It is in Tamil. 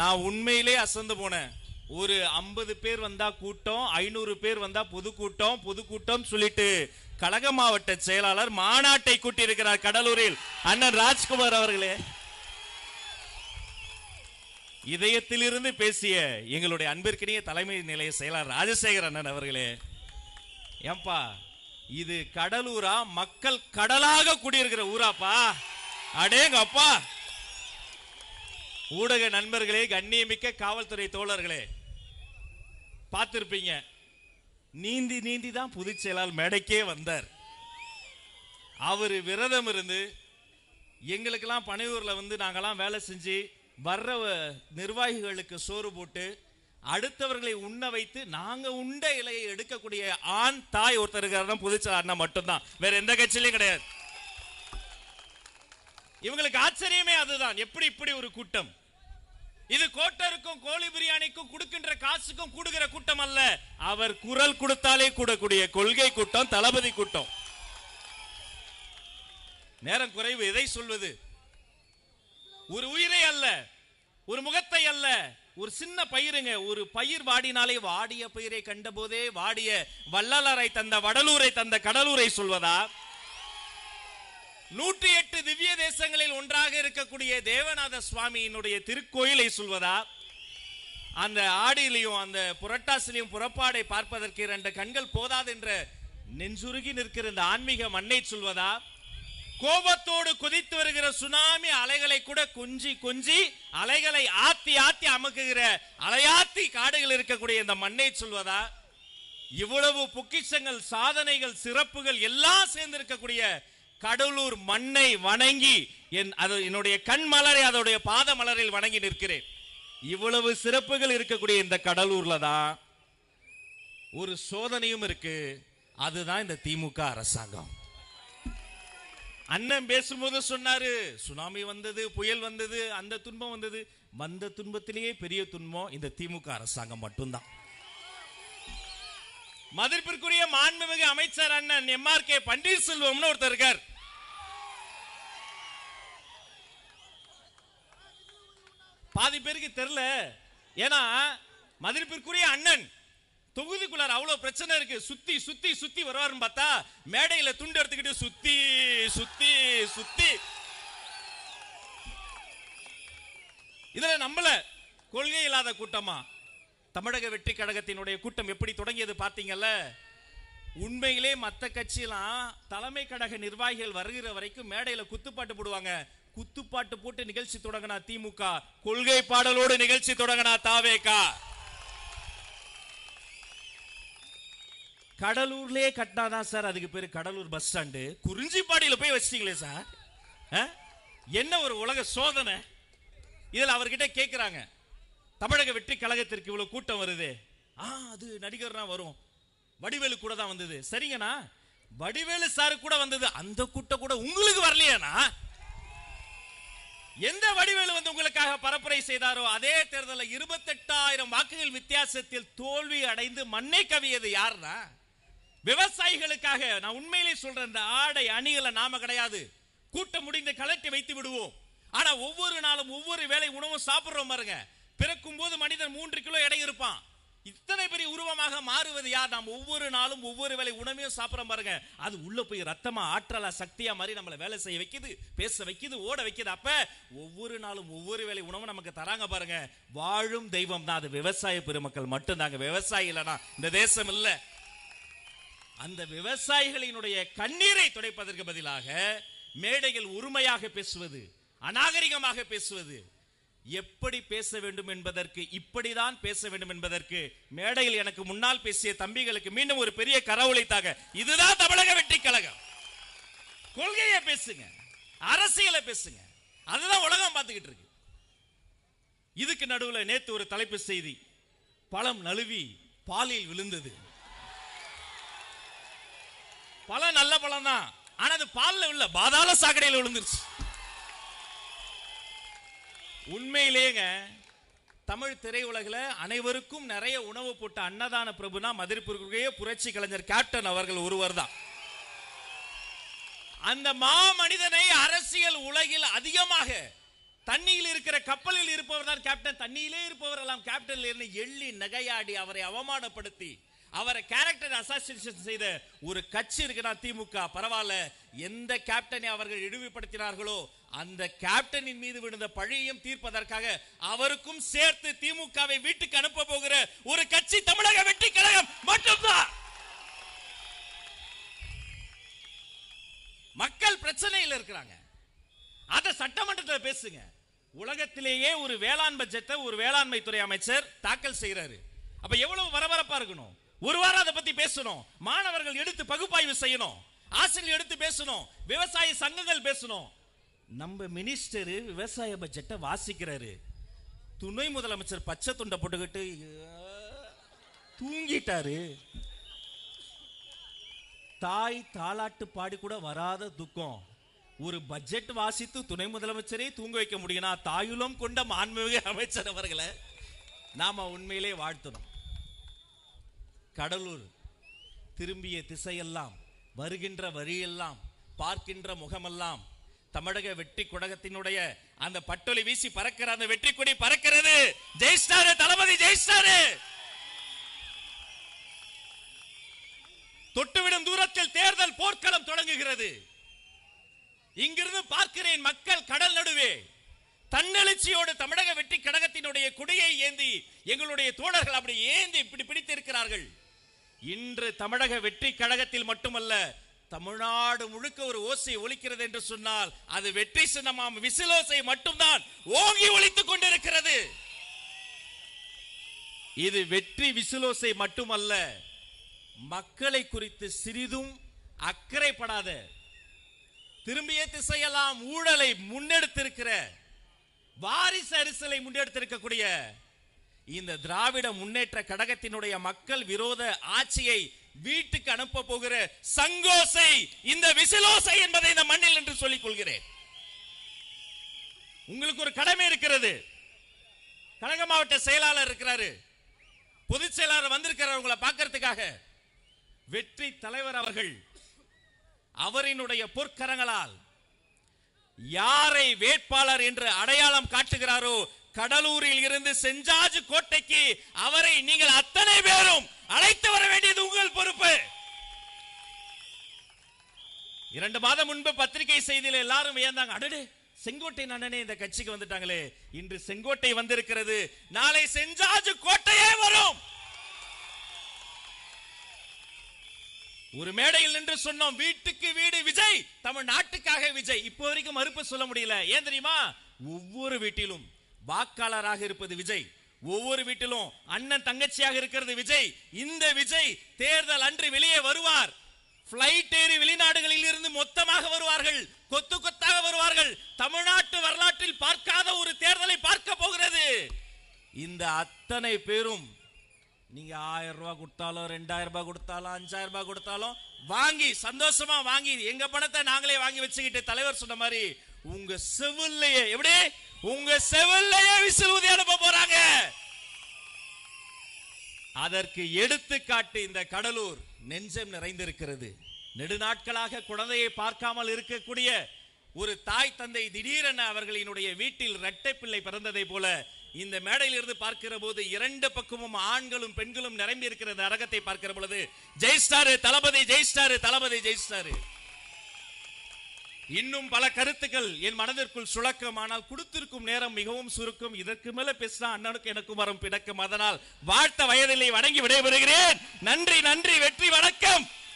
நான் உண்மையிலே அசந்து போனேன். ஒரு 50 பேர் வந்தா கூட்டம், 500 பேர் வந்தா பொதுக்கூட்டம் சொல்லிட்டு கழக மாவட்ட செயலாளர் மாநாட்டை கூட்டி இருக்கிறார் கடலூரில். அண்ணன் ராஜ்குமார் அவர்களே, இதயத்திலிருந்து பேசிய எங்களுடைய அன்பிற்கினிய தலைமை நிலைய செயலாளர் ராஜசேகர் அண்ணன் அவர்களே, ஏம்பா இது கடலூரா? மக்கள் கடலாக குடியிருக்கிற ஊராப்பா. அடேங்கப்பா. ஊடக நண்பர்களே, கண்ணியமிக்க காவல்துறை தோழர்களே, பார்த்திருப்பீங்க, நீந்தி தான் பொதுச் செயலாளர் மேடைக்கே வந்தார். அவரு விரதம் இருந்து எங்களுக்கெல்லாம் பனையூர்ல நாங்கெல்லாம் வேலை செஞ்சு வர்ற நிர்வாகிகளுக்கு சோறு போட்டு அடுத்தவர்களை உண்ண வைத்து நாங்க உண்ட இலையை எடுக்கக்கூடிய ஆண் தாய் ஒருத்தர் இருக்காரு பொதுச் செயலாளர் மட்டும்தான், வேற எந்த கட்சியிலையும் கிடையாது. இவங்களுக்கு ஆச்சரியமே அதுதான். எப்படி இப்படி ஒரு கூட்டம்? இது கோட்டருக்கும் கோழி பிரியாணிக்கும் கொடுக்கின்ற காசுக்கும் கூடுகிற கூட்டம் அல்ல. அவர் குரல் கொடுத்தாலே கூடக்கூடிய கொள்கை கூட்டம், தளபதி கூட்டம். நேரம் குறைவு, எதை சொல்வது? ஒரு உயிரை அல்ல, ஒரு முகத்தை அல்ல, ஒரு சின்ன பயிருங்க. ஒரு பயிர் வாடினாலே வாடிய பயிரை கண்ட போதே வாடிய வள்ளலாரை தந்த வடலூரை தந்த கடலூரை சொல்வதா? 108 திவ்ய தேசங்களில் ஒன்றாக இருக்கக்கூடிய தேவநாத சுவாமியினுடைய திருக்கோயிலை சொல்வதா? அந்த ஆடியிலையும் அந்த புரட்டாசிலையும் புறப்பாடை பார்ப்பதற்கு 2 கண்கள் போதாது என்ற நெஞ்சுருகி நிற்கிற இந்த ஆன்மீக மண்ணை சொல்வதா? கோபத்தோடு கொதித்து வருகிற சுனாமி அலைகளை கூட கொஞ்சி அலைகளை ஆத்தி அமுக்குகிற அலையாத்தி காடுகள் இருக்கக்கூடிய இந்த மண்ணை சொல்வதா? இவ்வளவு பொக்கிஷங்கள், சாதனைகள், சிறப்புகள் எல்லாம் சேர்ந்து இருக்கக்கூடிய கடலூர் மண்ணை வணங்கி என்னுடைய கண் மலரை அதோடைய பாத மலரில் வணங்கி நிற்கிறேன். இவ்வளவு சிறப்புகள் இருக்கக்கூடிய இந்த கடலூர்ல தான் ஒரு சோதனையும் இருக்கு. அதுதான் இந்த திமுக அரசாங்கம். அண்ணன் பேசும்போது சொன்னாரு, சுனாமி வந்தது, புயல் வந்தது, அந்த துன்பம் வந்தது. வந்த துன்பத்திலேயே பெரிய துன்பம் இந்த திமுக அரசாங்கம் மட்டும்தான். மதிப்பிற்குரிய மாண்புமிகு அமைச்சர் அண்ணன் MRK பன்னீர்செல்வம் ஒருத்தர் இருக்கார். பாதி பேருக்கு தெரியல. ஏன்னா மதிப்பிற்குரிய அண்ணன் தொகுதிக்குள்ளார் அவ்வளவு பிரச்சனை இருக்கு. சுத்தி வருவாருன்னு பார்த்தா மேடையில துண்டு எடுத்துக்கிட்டு சுத்தி இதுல நம்மள கொள்கை இல்லாத கூட்டமா? தமிழக வெற்றி கழகத்தினுடைய கூட்டம் எப்படி தொடங்கியது பாத்தீங்கல்ல? உண்மையிலே மத்த கட்சியெல்லாம் தலைமை கழக நிர்வாகிகள் வருகிற வரைக்கும் மேடையில குத்துப்பாட்டு போடுவாங்க. குத்துப்பாட்டு போட்டு நிகழ்ச்சி தொடங்கினா திமுக, கொள்கை பாடலோடு நிகழ்ச்சி தொடங்கினா தாவேகா. கடலூர்லயே கட்டினாதான் சார் அதுக்கு பேரு கடலூர் பஸ் ஸ்டாண்டு. குறிஞ்சிப்பாடியில போய் வச்சிட்டீங்களே சார், என்ன ஒரு உலக சோதனை! இதுல அவர்கிட்ட கேட்கிறாங்க, தமிழக வெற்றி கழகத்திற்கு இவ்வளவு கூட்டம் வருது, அது நடிகர்னா வரும், வடிவேலு கூட தான் வந்தது. சரிங்கண்ணா, வடிவேலு சாரு கூட வந்தது, அந்த கூட்டம் கூட உங்களுக்கு வரலையானா? எந்த வடிவேலு உங்களுக்காக பரப்புரை செய்தாரோ அதே தேர்தலில் 28,000 வாக்குகள் வித்தியாசத்தில் தோல்வி அடைந்து மண்ணை கவியது யாருன்னா? விவசாயிகளுக்காக. நான் உண்மையிலே சொல்றேன், இந்த ஆடை அணிகளை நாம கிடையாது, கூட்டம் முடிந்து கலட்டி வைத்து விடுவோம். ஆனா ஒவ்வொரு நாளும் ஒவ்வொரு வேளை உணவும் சாப்பிடுறோம் பாருங்க. பிறக்கும் போது மனிதன் 3 கிலோ எடை இருப்பான். இத்தனை பெரிய உருவமாக மாறுவது யார்? நாம் ஒவ்வொரு நாளும் ஒவ்வொரு வேளை உணவையும் சாப்பிடுறோம் பாருங்க. அது உள்ள போய் ரத்தமா, ஆற்றலா, சக்தியா மாதிரி நம்மளை வேலை செய்ய வைக்குது, பேச வைக்குது, ஓட வைக்குது. அப்ப ஒவ்வொரு நாளும் ஒவ்வொரு வேளை உணவு நமக்கு தராங்க பாருங்க. வாழும் தெய்வம் தான் அது விவசாய பெருமக்கள் மட்டும்தாங்க. விவசாயி இல்லைனா இந்த தேசம் இல்லை. அந்த விவசாயிகளினுடைய கண்ணீரை துடைப்பதற்கு பதிலாக மேடைகள் உரிமையாக பேசுவது, அநாகரிகமாக பேசுவது, எப்படி பேச வேண்டும் என்பதற்கு, இப்படிதான் பேச வேண்டும் என்பதற்கு மேடையில் எனக்கு முன்னால் பேசிய தம்பிகளுக்கு மீண்டும் ஒரு பெரிய கரவொலித்தாக, இதுதான் தமிழக வெற்றி கழகம். கொள்கையை பேசுங்க, அரசியலை பேசுங்க, அதுதான் உலகம் பார்த்துக்கிட்டு இருக்கு. இதுக்கு நடுவில் நேத்து ஒரு தலைப்பு செய்தி, பழம் நழுவி பாலில் விழுந்தது. பழம் நல்ல பழம் தான், ஆனா அது பால்ல இல்ல, பாதாள சாக்கடையில் விழுந்துருச்சு. உண்மையிலேங்க தமிழ் திரையுலகில் அனைவருக்கும் நிறைய உணவு போட்ட அன்னதான பிரபுனா மதிப்பிற்குரிய புரட்சி கலைஞர் கேப்டன் அவர்கள் ஒருவர் தான். அந்த மாமனிதனை அரசியல் உலகில் அதிகமாக தண்ணியில் இருக்கிற கப்பலில் இருப்பவர் தான் கேப்டன், தண்ணியிலே இருப்பவர் எல்லாம் கேப்டன் இருந்து எள்ளி நகையாடி அவரை அவமானப்படுத்தி அவரை கேரக்டர் அசாசினேஷன் செய்த ஒரு கட்சி இருக்குன்னா திமுக. பரவாயில்ல, எந்த கேப்டனை அவர்கள் இழிவுபடுத்தினார்களோ அந்த கேப்டனின் மீது விழுந்த பழியையும் தீர்ப்பதற்காக அவருக்கும் சேர்த்து திமுகவை வீட்டுக்கு அனுப்ப போகிற ஒரு கட்சி தமிழக வெற்றி கழகம் மட்டும்தான். மக்கள் பிரச்சனையில் இருக்கிறாங்க, அத சட்டமன்றத்தில் பேசுங்க. உலகத்திலேயே ஒரு வேளாண் பட்ஜெட்டை ஒரு வேளாண்மை துறை அமைச்சர் தாக்கல் செய்யறாரு. அப்ப எவ்வளவு பரபரப்பா இருக்கணும். ஒரு வாரம் அதை பத்தி பேசணும், மாணவர்கள் எடுத்து பகுப்பாய்வு செய்யணும், ஆசிரியர் எடுத்து பேசணும், விவசாய சங்கங்கள் பேசணும். நம்ம மினிஸ்டர் விவசாய பட்ஜெட்டை வாசிக்கிறாரு, துணை முதலமைச்சர் பச்சை துண்டை போட்டுக்கிட்டு தூங்கிட்டாரு. தாய் தாலாட்டு பாடி கூட வராத துக்கம். ஒரு பட்ஜெட் வாசித்து துணை முதலமைச்சரே தூங்க வைக்க முடியும்னா தாயுலம் கொண்ட மாண்புமிகு அமைச்சர் அவர்களை நாம உண்மையிலே வாழ்த்தணும். கடலூர் திரும்பிய திசையெல்லாம், வருகின்ற வரியெல்லாம், பார்க்கின்ற முகமெல்லாம் தமிழக வெற்றி குடகத்தினுடைய அந்த பட்டொலி வீசி பறக்கிற அந்த வெற்றி கொடி பறக்கிறது. ஜெயிஸ்டாரு தளபதி, ஜெயிஸ்டாரு. தொட்டுவிடும் தூரத்தில் தேர்தல் போர்க்களம் தொடங்குகிறது. இங்கிருந்து பார்க்கிறேன் மக்கள் கடல் நடுவே தன்னெழுச்சியோடு தமிழக வெற்றி கழகத்தினுடைய கொடியை ஏந்தி எங்களுடைய தோழர்கள் அப்படி ஏந்தி இப்படி பிடித்திருக்கிறார்கள். இன்று தமிழக வெற்றி கழகத்தில் மட்டுமல்ல, தமிழ்நாடு முழுக்க ஒரு ஓசை ஒலிக்கிறது என்று சொன்னால் அது வெற்றி சின்னமாம் விசிலோசை மட்டும்தான் ஓங்கி ஒலித்துக் கொண்டிருக்கிறது. இது வெற்றி விசிலோசை மட்டுமல்ல, மக்களை குறித்து சிறிதும் அக்கறைப்படாத, திரும்பிய திசையெல்லாம் ஊழலை முன்னெடுத்திருக்கிற, வாரிசு அரசியலை முன்னெடுத்திருக்கக்கூடிய இந்த திராவிட முன்னேற்ற கழகத்தினுடைய மக்கள் விரோத ஆட்சியை வீட்டுக்கு அனுப்ப போகிற சங்கோசை இந்த விசிலோசை என்பதை இந்த மண்ணில் என்று சொல்லிக் கொள்கிறேன். உங்களுக்கு ஒரு கடமை இருக்கிறது. கழக மாவட்ட செயலாளர் இருக்கிறாரு, பொதுச் செயலாளர் வந்திருக்கிறார் உங்களை பார்க்கறதுக்காக. வெற்றி தலைவர் அவர்கள் அவரினுடைய பொற்கரங்களால் யாரை வேட்பாளர் என்று அடையாளம் காட்டுகிறாரோ, கடலூரில் இருந்து செஞ்சாஜு கோட்டைக்கு அவரை நீங்கள் அத்தனை பேரும் அழைத்து வர வேண்டியது உங்கள் பொறுப்பு. 2 மாதம் முன்பு பத்திரிகை செய்தியில் எல்லாரும் வியந்தாங்க, அடடே செங்கோட்டை அண்ணனே இந்த கட்சிக்கு வந்துட்டாங்களே. இன்று செங்கோட்டை வந்திருக்கிறது, நாளை செஞ்சாஜு கோட்டையே வரும். ஒரு மேடையில் நின்று சொன்னோம், வீட்டுக்கு வீடு விஜய், தமிழ்நாட்டுக்காக விஜய். இப்போ வரைக்கும் மறுப்பு சொல்ல முடியல. ஏன் தெரியுமா? ஒவ்வொரு வீட்டிலும் வாக்காளராக இருப்பது விஜய், ஒவ்வொரு வீட்டிலும் அண்ணன் தங்கச்சியாக இருக்கிறது விஜய். இந்த விஜய் தேர்தல் அன்று வெளியே வருவார். பிளைட் ஏறி வெளிநாடுகளில் இருந்து மொத்தமாக வருவார்கள், கொத்து கொத்தாக வருவார்கள். தமிழ்நாட்டு வரலாற்றில் பார்க்காத ஒரு தேர்தலை பார்க்க போகிறது. இந்த அத்தனை பேரும் நீங்க 1000 ரூபாய் கொடுத்தாலும், 2000 ரூபாய் கொடுத்தாலும், 5000 ரூபாய் கொடுத்தாலும் வாங்கி சந்தோஷமா வாங்கி எங்க பணத்தை நாங்களே வாங்கி வச்சுக்கிட்டு, தலைவர் சொன்ன மாதிரி உங்க செவில்லையே, எப்படி உங்க செவில்லையே விசில் ஊதி அனுப்ப போறாங்க. அதற்கு எடுத்துக்காட்டு இந்த கடலூர் நெஞ்சம் நிறைந்திருக்கிறது. நெடுநாட்களாக குழந்தையை பார்க்காமல் இருக்கக்கூடிய ஒரு தாய் தந்தை திடீரென அவர்களினுடைய வீட்டில் இரட்டை பிள்ளை பிறந்ததை போல இந்த மேடையில் இருந்து பார்க்கிற போது 2 பக்கமும் ஆண்களும் பெண்களும் நிரம்பி இருக்கிற அரங்கத்தை பார்க்கிற பொழுது ஜெயிஸ்டாரு தளபதி, ஜெயிஸ்டாரு தளபதி, ஜெயிஸ்டாரு. இன்னும் பல கருத்துக்கள் என் மனதிற்குள் சுழக்கம், ஆனால் கொடுத்திருக்கும் நேரம் மிகவும் சுருக்கம். இதற்கு மேல பேசினா அண்ணனுக்கு எனக்கும் வரும் பிணக்கம். அதனால் வாழ்த்த வயதில்லை, வணங்கி விடைபெறுகிறேன். நன்றி, நன்றி, வெற்றி, வணக்கம்.